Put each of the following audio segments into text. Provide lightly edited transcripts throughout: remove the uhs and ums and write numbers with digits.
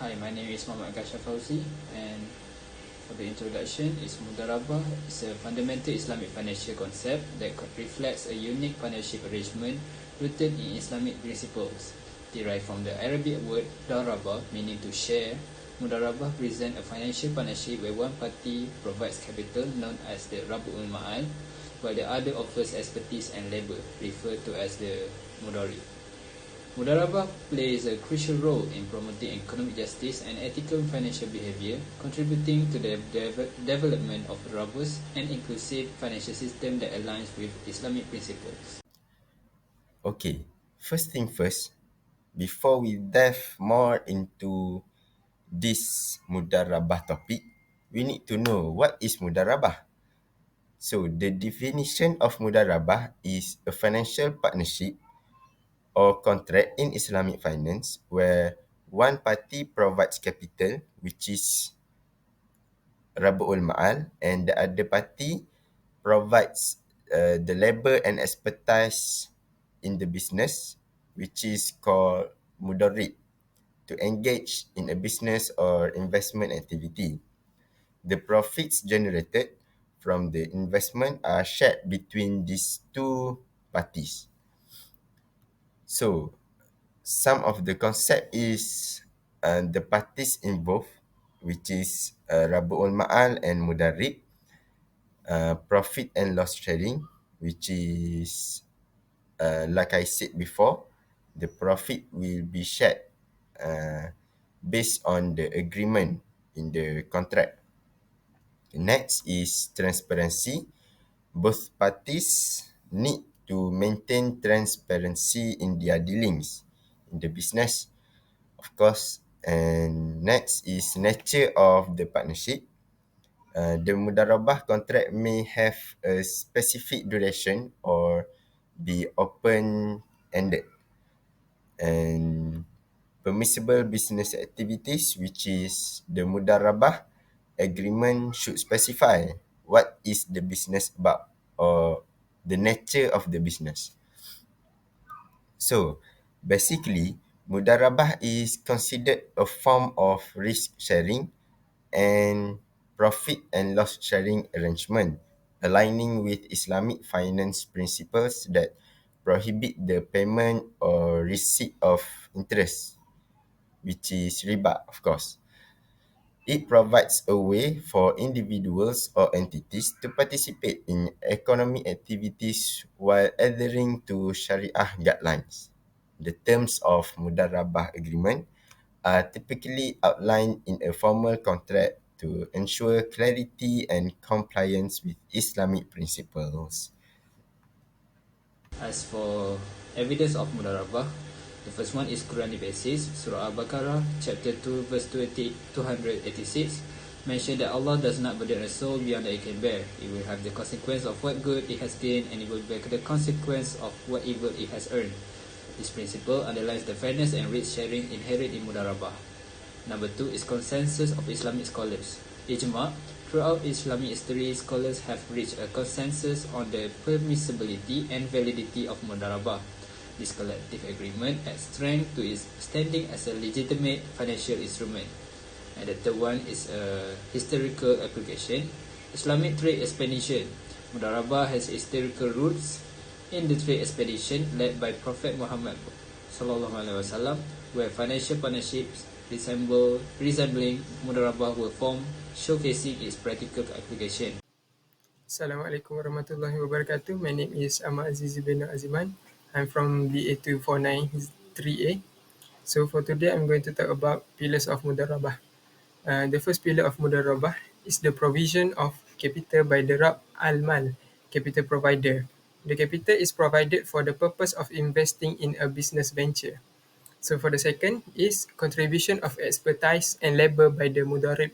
Hi, my name is Muhammad Kasha Fauzi, and for the introduction, is Mudarabah is a fundamental Islamic financial concept that reflects a unique partnership arrangement rooted in Islamic principles. Derived from the Arabic word darabah, meaning to share, Mudarabah presents a financial partnership where one party provides capital, known as the Rabu'ul Ma'al, while the other offers expertise and labor, referred to as the Mudarib. Mudarabah plays a crucial role in promoting economic justice and ethical financial behavior, contributing to the development of a robust and inclusive financial system that aligns with Islamic principles. Okay, first thing first, before we dive more into this Mudarabah topic, we need to know what is Mudarabah. So, the definition of Mudarabah is a financial partnership or contract in Islamic finance where one party provides capital, which is Rabu'ul Ma'al, and the other party provides the labor and expertise in the business, which is called Mudarib, to engage in a business or investment activity. The profits generated from the investment are shared between these two parties. So, some of the concept is the parties involved, which is Rabu'ul Ma'al and Mudarib, profit and loss sharing, which is like I said before, the profit will be shared uh, based on the agreement in the contract. Next is transparency. Both parties need to maintain transparency in their dealings in the business, of course. And next is nature of the partnership. The Mudarabah contract may have a specific duration or be open-ended, and permissible business activities, which is the Mudarabah agreement, should specify what is the business about or the nature of the business. So basically, Mudarabah is considered a form of risk sharing and profit and loss sharing arrangement, aligning with Islamic finance principles that prohibit the payment or receipt of interest, which is riba, of course. It provides a way for individuals or entities to participate in economic activities while adhering to Sharia guidelines. The terms of Mudarabah agreement are typically outlined in a formal contract to ensure clarity and compliance with Islamic principles. As for evidence of Mudarabah, the first one is Quranic basis. Surah Al-Baqarah, chapter 2, verse 286, mention that Allah does not burden a soul beyond that it can bear. It will have the consequence of what good it has gained, and it will bear the consequence of what evil it has earned. This principle underlines the fairness and risk sharing inherent in Mudarabah. Number two is consensus of Islamic scholars. Ijma. Throughout Islamic history, scholars have reached a consensus on the permissibility and validity of Mudarabah. This collective agreement adds strength to its standing as a legitimate financial instrument. And the third one is a historical application. Islamic trade expedition. Mudarabah has historical roots in the trade expedition led by Prophet Muhammad SAW, where financial partnerships resembling Mudarabah were formed, showcasing its practical application. Assalamualaikum warahmatullahi wabarakatuh. My name is Ahmad Azizi bin Aziman. I'm from BA249-3A. So for today, I'm going to talk about pillars of Mudarabah. The first pillar of Mudarabah is the provision of capital by the Rab al-Mal, capital provider. The capital is provided for the purpose of investing in a business venture. So for the second is contribution of expertise and labor by the Mudarib,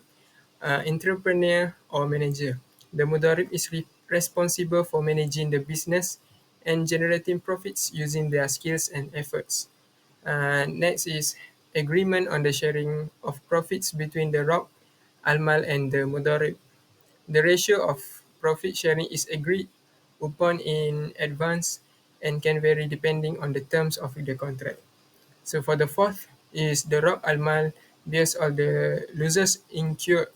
entrepreneur or manager. The Mudarib is responsible for managing the business and generating profits using their skills and efforts. Next is agreement on the sharing of profits between the Rab, Almal and the Mudarib. The ratio of profit sharing is agreed upon in advance and can vary depending on the terms of the contract. So for the fourth is the Rab Almal, bears all the losses incurred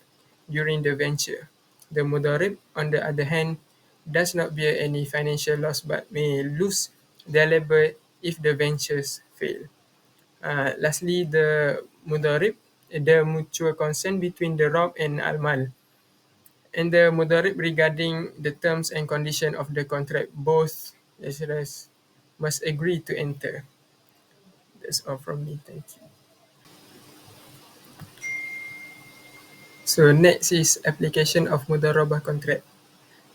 during the venture. The Mudarib, on the other hand, does not bear any financial loss but may lose their labor if the ventures fail. Lastly, the Mudarib, the mutual consent between the Rob and Al-Mal, and the Mudarib regarding the terms and condition of the contract, both listeners must agree to enter. That's all from me. Thank you. So next is application of Mudarabah contract.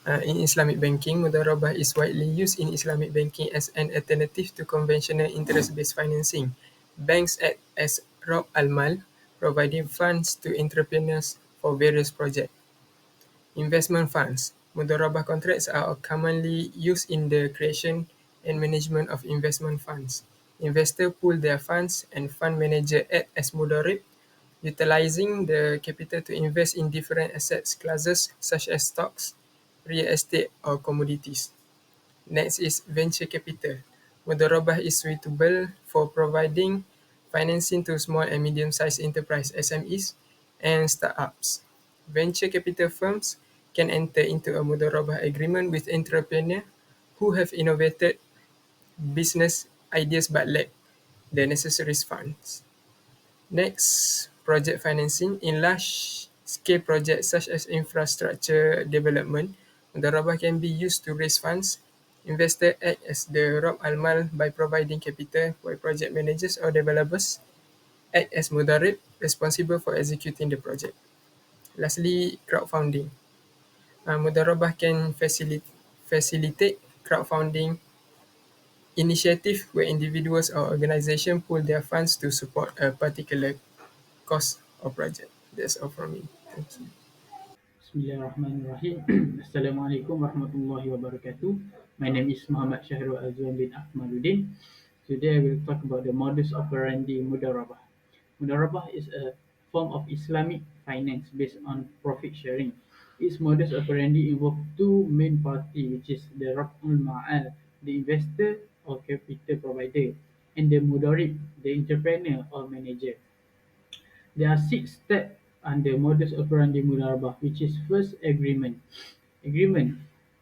In Islamic banking, Mudarabah is widely used in Islamic banking as an alternative to conventional interest-based financing. Banks act as Rob al-Mal, providing funds to entrepreneurs for various projects. Investment funds. Mudarabah contracts are commonly used in the creation and management of investment funds. Investors pool their funds and fund manager act as mudarib, utilizing the capital to invest in different asset classes such as stocks, real estate, or commodities. Next is venture capital. Mudarabah is suitable for providing financing to small and medium-sized enterprise (SMEs) and startups. Venture capital firms can enter into a Mudarabah agreement with entrepreneurs who have innovated business ideas but lack the necessary funds. Next, project financing. In large-scale projects such as infrastructure development, Mudarabah can be used to raise funds. Investors act as the Rob al-Mal by providing capital, while project managers or developers act as Mudarib, responsible for executing the project. Lastly, crowdfunding. Mudarabah can facilitate crowdfunding initiative where individuals or organizations pool their funds to support a particular cause or project. That's all from me. Thank you. Bismillahirrahmanirrahim. Assalamualaikum warahmatullahi wabarakatuh. My name is Muhammad Syahrul Azwan bin Ahmaduddin. Today I will talk about the modus operandi Mudarabah. Mudarabah is a form of Islamic finance based on profit sharing. Its modus operandi involves two main parties, which is the Rab'ul Ma'al, the investor or capital provider, and the Mudarib, the entrepreneur or manager. There are six steps under modus operandi Mudarabah, which is first agreement. Agreement.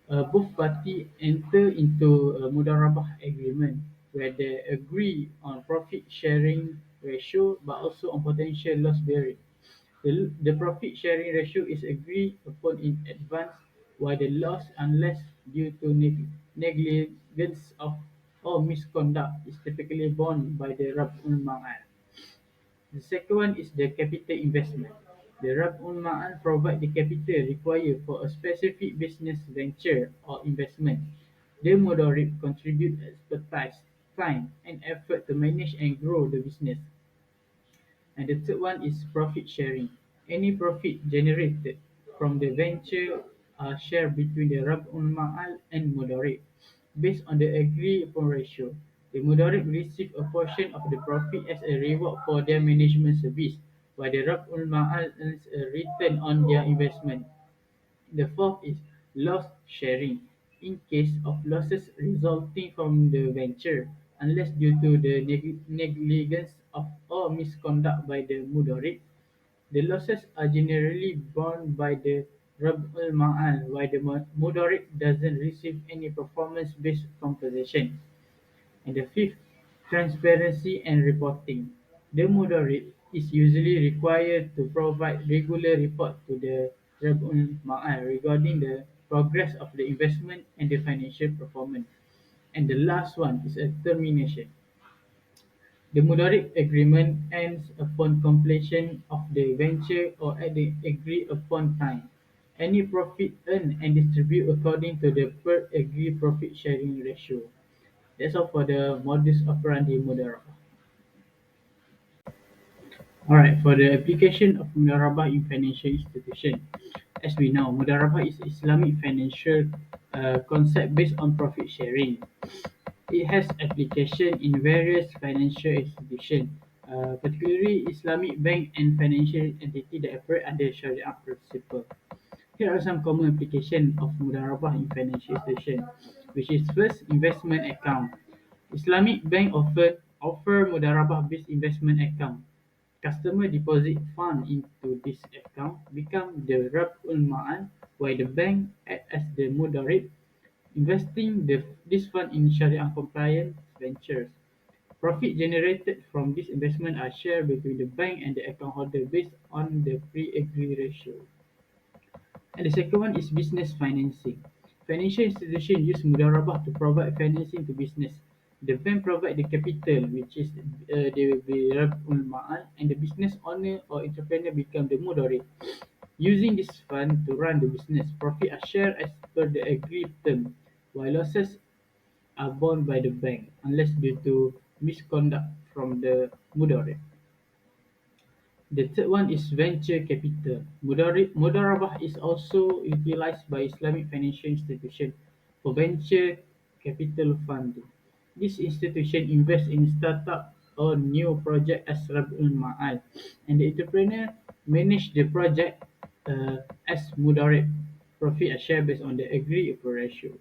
Both parties enter into a Mudarabah agreement where they agree on profit sharing ratio but also on potential loss bearing. The profit sharing ratio is agreed upon in advance while the loss unless due to negligence of or misconduct is typically borne by the Rab'ul Ma'al. The second one is the capital investment. The Rab'ul Ma'al provide the capital required for a specific business venture or investment. The Mudarib contribute expertise, time, and effort to manage and grow the business. And the third one is profit sharing. Any profit generated from the venture are shared between the Rab'ul Ma'al and Mudarib. Based on the agreed upon ratio, the Mudarib receive a portion of the profit as a reward for their management service, while the Rab'ul Ma'al earns a return on their investment. The fourth is loss sharing. In case of losses resulting from the venture, unless due to the negligence of or misconduct by the mudarib, the losses are generally borne by the Rab'ul Ma'al, while the mudarib doesn't receive any performance-based compensation. And the fifth, transparency and reporting. The Mudarrib is usually required to provide regular report to the Rab'ul Ma'al regarding the progress of the investment and the financial performance. And the last one is a termination. The Mudarrib agreement ends upon completion of the venture or at the agreed upon time. Any profit earned and distributed according to the per agreed profit sharing ratio. That's all for the modus operandi Mudarabah. Alright, for the application of Mudarabah in financial institution. As we know, Mudarabah is Islamic financial concept based on profit sharing. It has application in various financial institutions, particularly Islamic bank and financial entity that operate under Sharia principle. Here are some common applications of Mudarabah in financial institutions, which is first investment account. Islamic bank offer Mudarabah based investment account. Customer deposit fund into this account become the Rab'ul Ma'al, while the bank act as the Mudarib, investing this fund in Sharia compliant ventures. Profit generated from this investment are shared between the bank and the account holder based on the pre-agreed ratio. And the second one is business financing. Financial institutions use Mudarabah to provide financing to business. The bank provide the capital, which is the Rabul Ma'al, and the business owner or entrepreneur become the Mudarib. Using this fund to run the business, profit are shared as per the agreed term, while losses are borne by the bank, unless due to misconduct from the Mudarib. The third one is venture capital. Mudarabah is also utilized by Islamic financial institutions for venture capital funding. This institution invests in startup or new project as Rabul Ma'al, and the entrepreneur manage the project as Mudarib. Profit are shared based on the agreed ratio.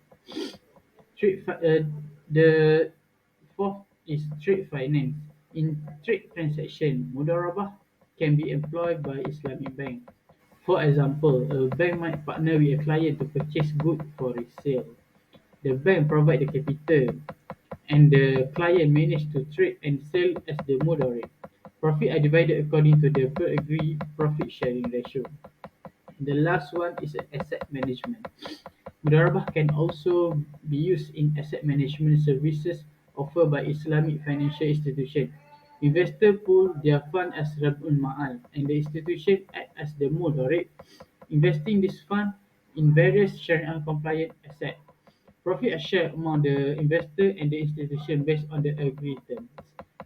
The fourth is trade finance. In trade transaction, Mudarabah can be employed by Islamic bank. For example, a bank might partner with a client to purchase goods for resale. The bank provide the capital, and the client manage to trade and sell as the Mudarib. Profit are divided according to the pre-agreed profit sharing ratio. The last one is asset management. Mudarabah can also be used in asset management services offered by Islamic financial institutions. Investors pool their fund as Rabul Ma'al, and the institution act as the Mudarib, investing this fund in various Sharia-compliant assets. Profit are shared among the investor and the institution based on the agreed terms.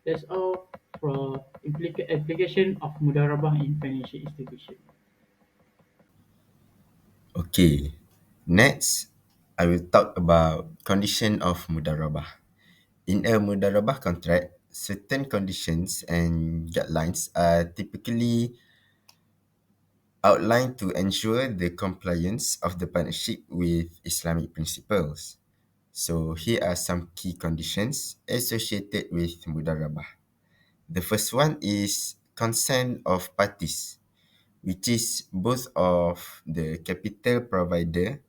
That's all for application of Mudarabah in financial institutions. Okay. Next, I will talk about condition of mudarabah. In a mudarabah contract, certain conditions and guidelines are typically outlined to ensure the compliance of the partnership with Islamic principles. So here are some key conditions associated with mudarabah. The first one is consent of parties, which is both of the capital provider,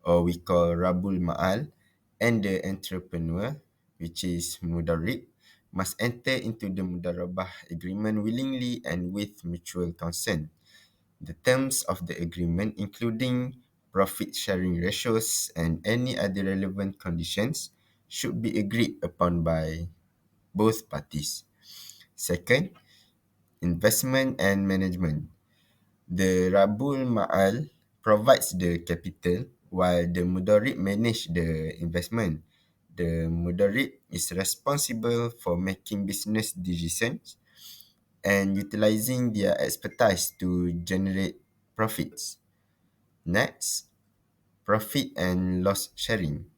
or we call Rabul Ma'al, and the entrepreneur, which is Mudarrib, must enter into the Mudarabah agreement willingly and with mutual consent. The terms of the agreement, including profit sharing ratios and any other relevant conditions, should be agreed upon by both parties. Second, investment and management. The Rabul Ma'al provides the capital while the Mudarrib manage the investment. The Mudarrib is responsible for making business decisions and utilizing their expertise to generate profits. Next, profit and loss sharing.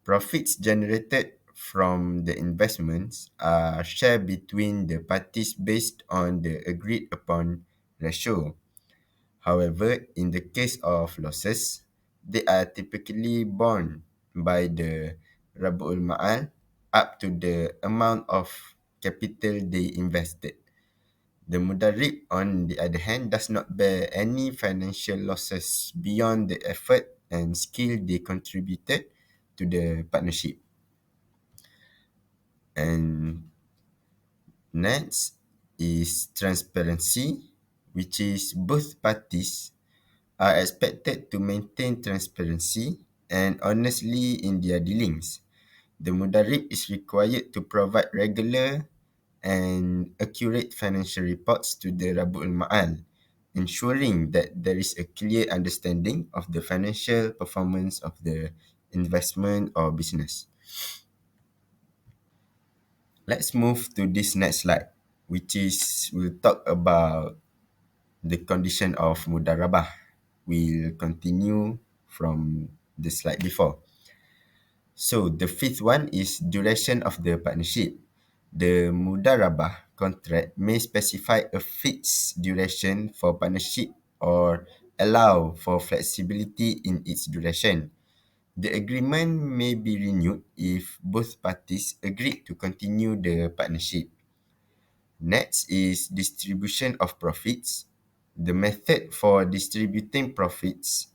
Profits generated from the investments are shared between the parties based on the agreed upon ratio. However, in the case of losses, they are typically borne by the Rabul Ma'al up to the amount of capital they invested. The Mudarrib, on the other hand, does not bear any financial losses beyond the effort and skill they contributed to the partnership. And next is transparency, which is both parties are expected to maintain transparency and honestly in their dealings. The Mudarrib is required to provide regular and accurate financial reports to the Rabul Ma'al, ensuring that there is a clear understanding of the financial performance of the investment or business. Let's move to this next slide, which is we'll talk about the condition of Mudarabah. We'll continue from the slide before. So the fifth one is duration of the partnership. The Mudarabah contract may specify a fixed duration for partnership or allow for flexibility in its duration. The agreement may be renewed if both parties agree to continue the partnership. Next is distribution of profits. The method for distributing profits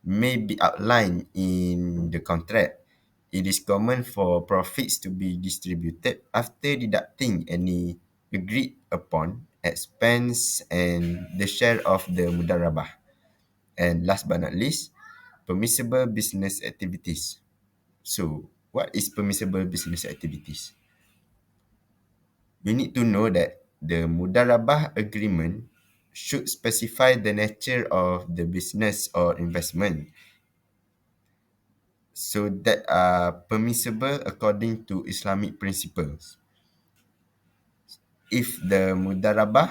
may be outlined in the contract. It is common for profits to be distributed after deducting any agreed upon expense and the share of the mudarabah. And last but not least, permissible business activities. So, what is permissible business activities? We need to know that the Mudarabah agreement should specify the nature of the business or investment so that are permissible according to Islamic principles. If the Mudarabah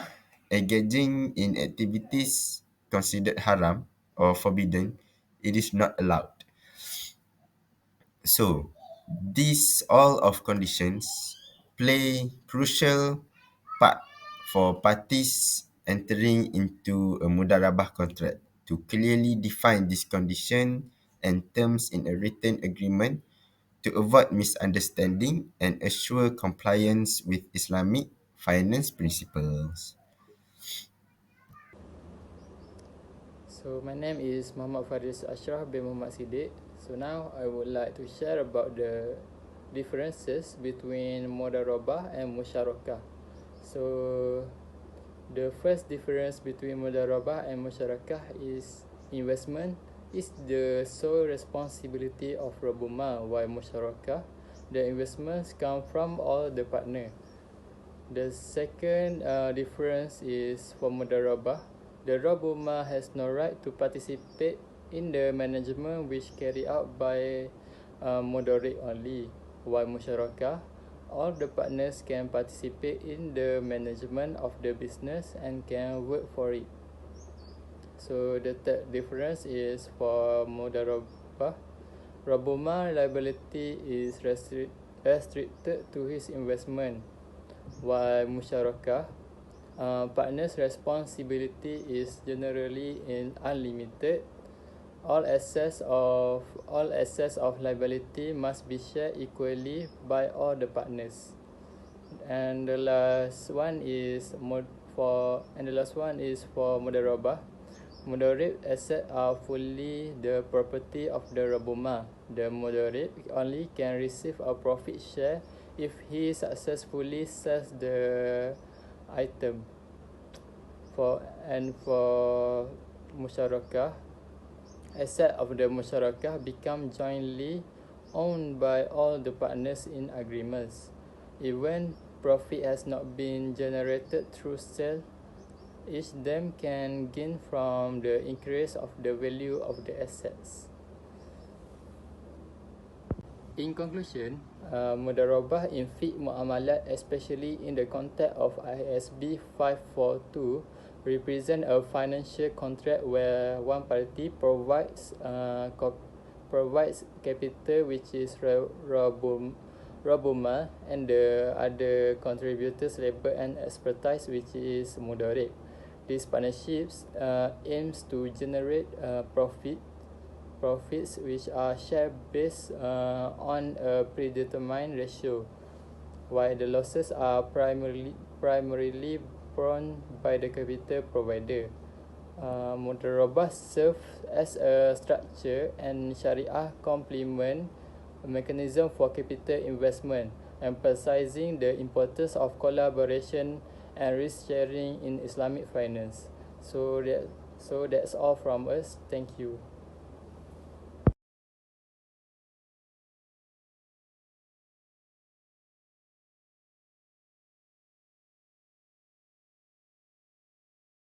engaging in activities considered haram or forbidden, it is not allowed. So, these all of conditions play crucial part for parties entering into a mudarabah contract to clearly define this condition and terms in a written agreement to avoid misunderstanding and assure compliance with Islamic finance principles. So my name is Muhammad Faris Ashraf bin Muhammad Siddiq. So now I would like to share about the differences between Mudarabah and Musyarakah. So the first difference between Mudarabah and Musyarakah is investment is the sole responsibility of Rabuma, while Musyarakah, the investments come from all the partner. The second difference is for Mudarabah, the Rabuma has no right to participate in the management which carried out by Mudarib only, while Musyarakah, all the partners can participate in the management of the business and can work for it. So the third difference is for Mudarabah, Rabuma liability is restricted to his investment, while Musyarakah, partners' responsibility is generally unlimited. All assets of liability must be shared equally by all the partners. And the last one is for Mudarabah. Mudarib assets are fully the property of the Rabuma. The Mudarib only can receive a profit share if he successfully sells the item. For Musyarakah, assets of the Musyarakah become jointly owned by all the partners in agreements. Even profit has not been generated through sale, each them can gain from the increase of the value of the assets. In conclusion, Mudarabah in fiqh muamalat, especially in the context of ISB 542, represent a financial contract where one party provides capital, which is Rabuma, and the other contributors labor and expertise, which is Mudarib. These partnerships aims to generate profits which are shared based on a predetermined ratio, while the losses are primarily borne by the capital provider. Mudarabah serves as a structure and Sharia complement mechanism for capital investment, emphasizing the importance of collaboration and risk sharing in Islamic finance. So that's all from us. Thank you.